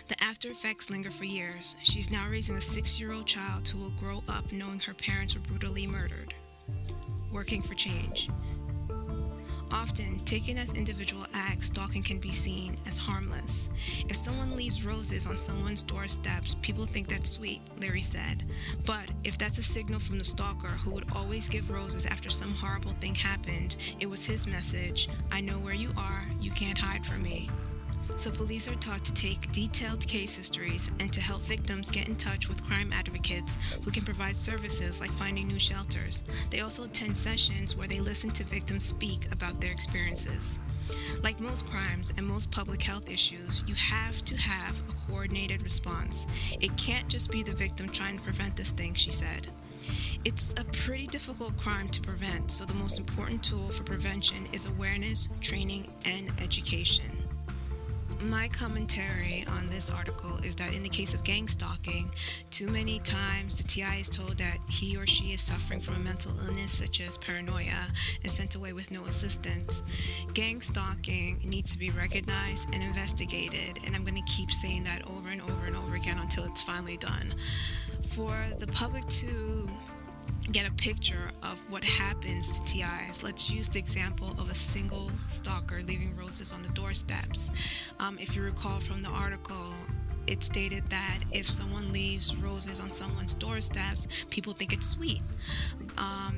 C: The after effects linger for years. She's now raising a 6-year-old child who will grow up knowing her parents were brutally murdered. Working for change. Often, taken as individual acts, stalking can be seen as harmless. If someone leaves roses on someone's doorsteps, people think that's sweet, Larry said. But if that's a signal from the stalker who would always give roses after some horrible thing happened, it was his message, I know where you are, you can't hide from me. So police are taught to take detailed case histories and to help victims get in touch with crime advocates who can provide services like finding new shelters. They also attend sessions where they listen to victims speak about their experiences. Like most crimes and most public health issues, you have to have a coordinated response. It can't just be the victim trying to prevent this thing, she said. It's a pretty difficult crime to prevent, so the most important tool for prevention is awareness, training, and education. my commentary on this article is that in the case of gang stalking, too many times the TI is told that he or she is suffering from a mental illness such as paranoia and sent away with no assistance. Gang stalking needs to be recognized and investigated, and I'm going to keep saying that over and over and over again until it's finally done. For the public to get a picture of what happens to TIs, let's use the example of a single stalker leaving roses on the doorsteps. If you recall from the article, it stated that if someone leaves roses on someone's doorsteps, people think it's sweet.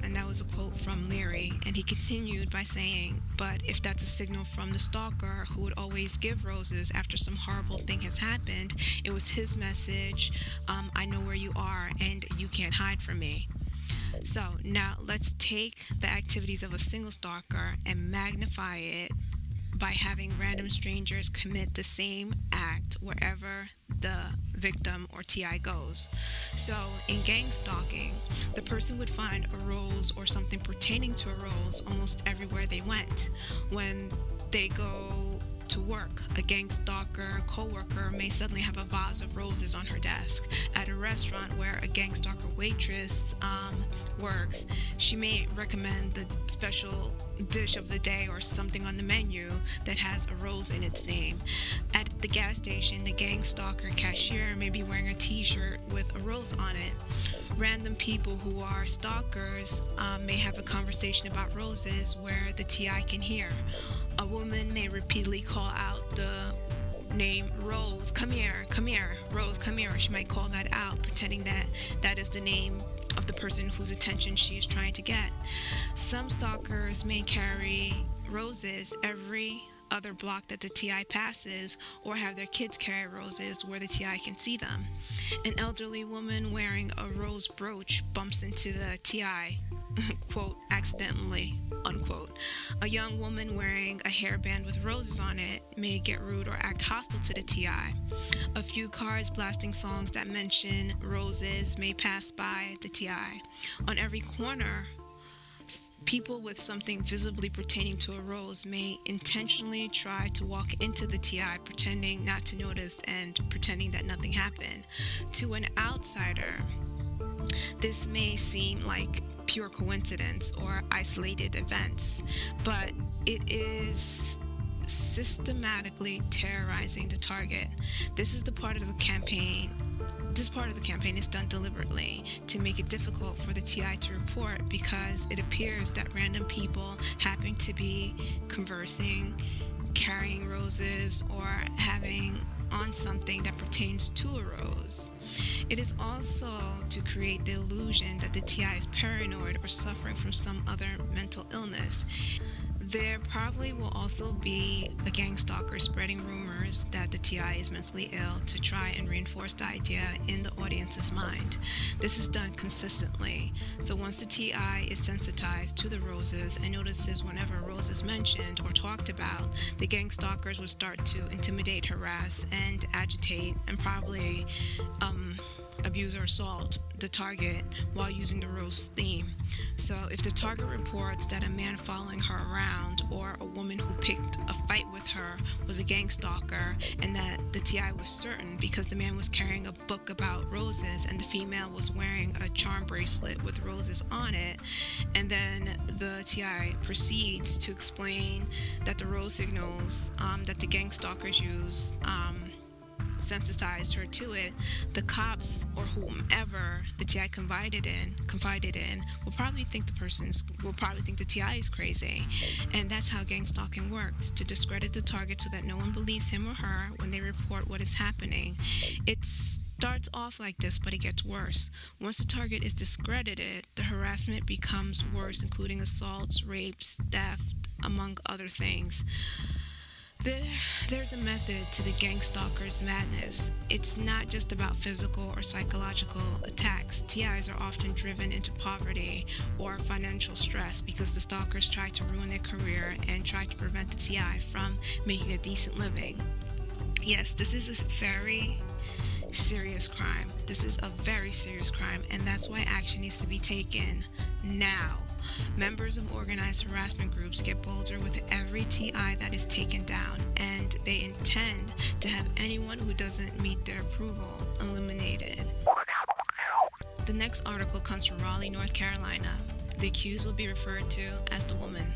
C: And that was a quote from Leary. And he continued by saying, but if that's a signal from the stalker who would always give roses after some horrible thing has happened, it was his message, I know where you are and you can't hide from me. So now let's take the activities of a single stalker and magnify it by having random strangers commit the same act wherever the victim or TI goes. So in gang stalking, the person would find a rose or something pertaining to a rose almost everywhere they went. When they go to work, a gang stalker co-worker may suddenly have a vase of roses on her desk. At a restaurant where a gang stalker waitress works, she may recommend the special dish of the day or something on the menu that has a rose in its name. At the gas station, the gang stalker cashier may be wearing a t-shirt with a rose on it. Random people who are stalkers may have a conversation about roses where the TI can hear. A woman may repeatedly call out the name Rose, come here, Rose, come here. She might call that out, pretending that that is the name of the person whose attention she is trying to get. Some stalkers may carry roses every other block that the TI passes, or have their kids carry roses where the TI can see them. An elderly woman wearing a rose brooch bumps into the TI, quote, accidentally, unquote. A young woman wearing a hairband with roses on it may get rude or act hostile to the TI. A few cars blasting songs that mention roses may pass by the TI. On every corner, people with something visibly pertaining to a rose may intentionally try to walk into the TI, pretending not to notice and pretending that nothing happened. To an outsider, this may seem like pure coincidence or isolated events, but it is systematically terrorizing the target. This part of the campaign is done deliberately to make it difficult for the TI to report, because it appears that random people happen to be conversing, carrying roses, or having on something that pertains to a rose. It is also to create the illusion that the TI is paranoid or suffering from some other mental illness. There probably will also be a gang stalker spreading rumors that the TI is mentally ill to try and reinforce the idea in the audience's mind. This is done consistently. So once the TI is sensitized to the roses and notices whenever a rose is mentioned or talked about, the gang stalkers would start to intimidate, harass, and agitate, and probably abuse or assault the target while using the rose theme. So if the target reports that a man following her around or a woman who picked a fight with her was a gang stalker, and that the TI was certain because the man was carrying a book about roses and the female was wearing a charm bracelet with roses on it, and then the TI proceeds to explain that the rose signals that the gang stalkers use sensitized her to it, the cops or whomever the TI confided in will probably think the TI is crazy. And that's how gang stalking works, to discredit the target so that no one believes him or her when they report what is happening. It starts off like this, but it gets worse. Once the target is discredited, the harassment becomes worse, including assaults, rapes, theft, among other things. There's a method to the gang stalker's madness. It's not just about physical or psychological attacks. TIs are often driven into poverty or financial stress because the stalkers try to ruin their career and try to prevent the TI from making a decent living. Yes, this is a very serious crime. This is a very serious crime, and that's why action needs to be taken now. Members of organized harassment groups get bolder with every TI that is taken down, and they intend to have anyone who doesn't meet their approval eliminated. The next article comes from Raleigh, North Carolina. The accused will be referred to as the woman.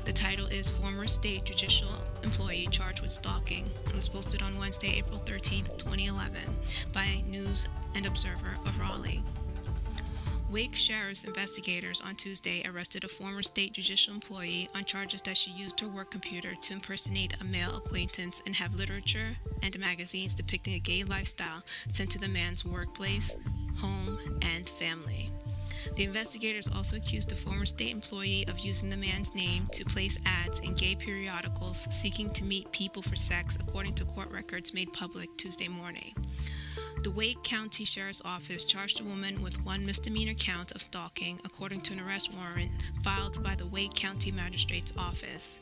C: The title is Former State Judicial Employee Charged with Stalking and was posted on Wednesday, April 13, 2011 by News and Observer of Raleigh. Wake Sheriff's investigators on Tuesday arrested a former state judicial employee on charges that she used her work computer to impersonate a male acquaintance and have literature and magazines depicting a gay lifestyle sent to the man's workplace, home, and family. The investigators also accused the former state employee of using the man's name to place ads in gay periodicals seeking to meet people for sex, according to court records made public Tuesday morning. The Wake County Sheriff's Office charged the woman with one misdemeanor count of stalking, according to an arrest warrant filed by the Wake County Magistrate's Office.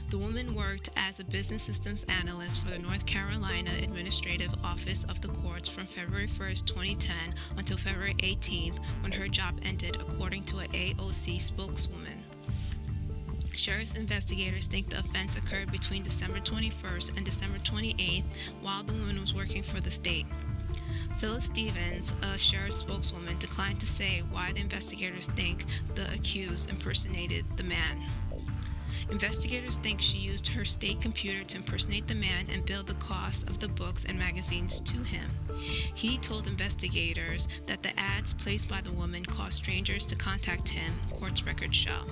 C: The woman worked as a business systems analyst for the North Carolina Administrative Office of the Courts from February 1, 2010 until February 18, when her job ended, according to an AOC spokeswoman. Sheriff's investigators think the offense occurred between December 21st and December 28th while the woman was working for the state. Phyllis Stevens, a sheriff's spokeswoman, declined to say why the investigators think the accused impersonated the man. Investigators think she used her state computer to impersonate the man and bill the cost of the books and magazines to him. He told investigators that the ads placed by the woman caused strangers to contact him, court's records show.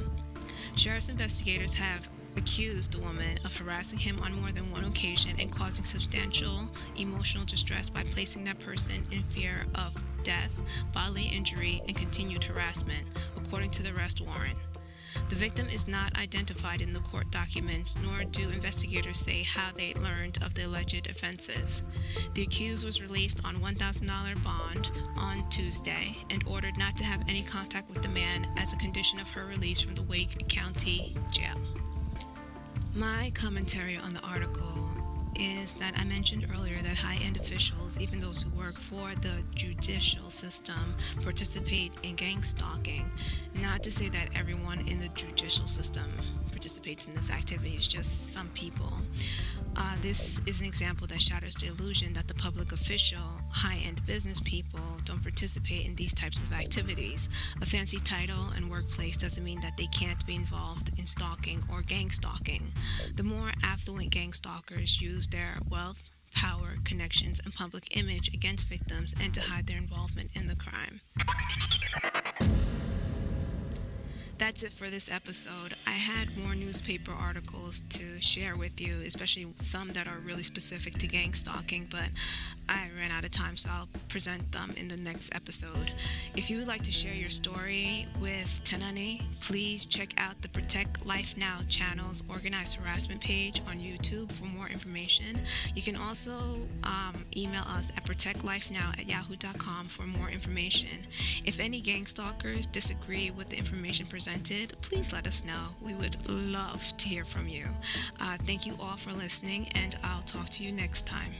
C: Sheriff's investigators have accused the woman of harassing him on more than one occasion and causing substantial emotional distress by placing that person in fear of death, bodily injury, and continued harassment, according to the arrest warrant. The victim is not identified in the court documents, nor do investigators say how they learned of the alleged offenses. The accused was released on $1,000 bond on Tuesday and ordered not to have any contact with the man as a condition of her release from the Wake County Jail. My commentary on the article is that I mentioned earlier that high-end officials, even those who work for the judicial system, participate in gang stalking. Not to say that everyone in the judicial system participates in this activity, it's just some people. This is an example that shatters the illusion that the public official, high-end business people don't participate in these types of activities. A fancy title and workplace doesn't mean that they can't be involved in stalking or gang stalking. The more affluent gang stalkers use their wealth, power, connections, and public image against victims and to hide their involvement in the crime. That's it for this episode. I had more newspaper articles to share with you, especially some that are really specific to gang stalking, but I ran out of time, so I'll present them in the next episode. If you would like to share your story with Tenani, please check out the ProtectLifeNow channel's organized harassment page on YouTube for more information. You can also email us at protectlifenow@yahoo.com for more information. If any gang stalkers disagree with the information presented, please let us know. We would love to hear from you. Thank you all for listening, and I'll talk to you next time.